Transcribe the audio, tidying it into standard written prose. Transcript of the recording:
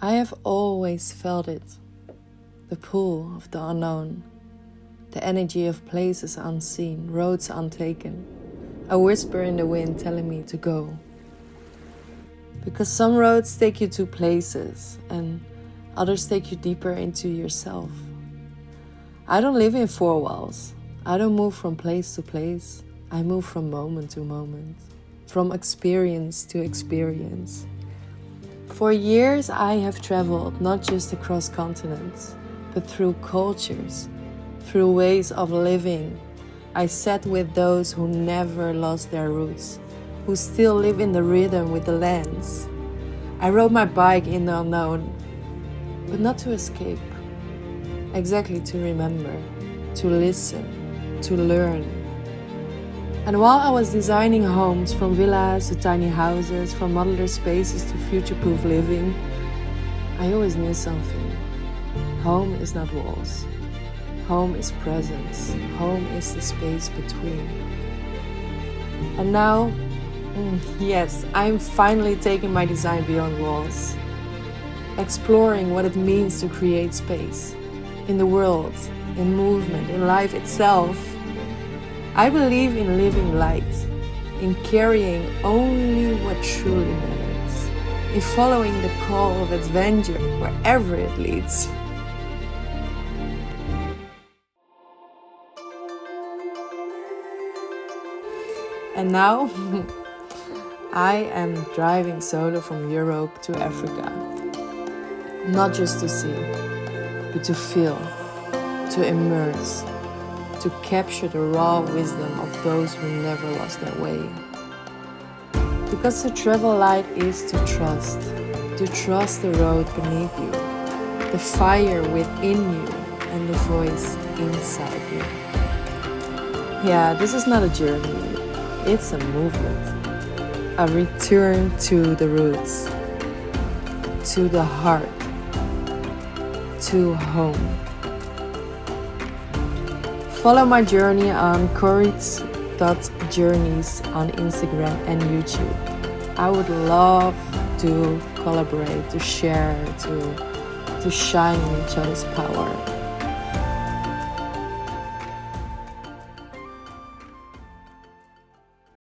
I have always felt it, the pull of the unknown, the energy of places unseen, roads untaken, a whisper in the wind telling me to go. Because some roads take you to places and others take you deeper into yourself. I don't live in four walls. I don't move from place to place. I move from moment to moment, from experience to experience. For years I have traveled not just across continents, but through cultures, through ways of living. I sat with those who never lost their roots, who still live in the rhythm with the lands. I rode my bike in the unknown, but not to escape, exactly to remember, to listen, to learn. And while I was designing homes, from villas to tiny houses, from modular spaces to future-proof living, I always knew something. Home is not walls. Home is presence. Home is the space between. And now, yes, I'm finally taking my design beyond walls, exploring what it means to create space in the world, in movement, in life itself. I believe in living light, in carrying only what truly matters, in following the call of adventure wherever it leads. And now, I am driving solo from Europe to Africa, not just to see, but to feel, to immerse, to capture the raw wisdom of those who never lost their way. Because to travel light is to trust the road beneath you, the fire within you, and the voice inside you. Yeah, this is not a journey, it's a movement, a return to the roots, to the heart, to home. Follow my journey on courage.journeys on Instagram and YouTube. I would love to collaborate, to share, to shine in each other's power.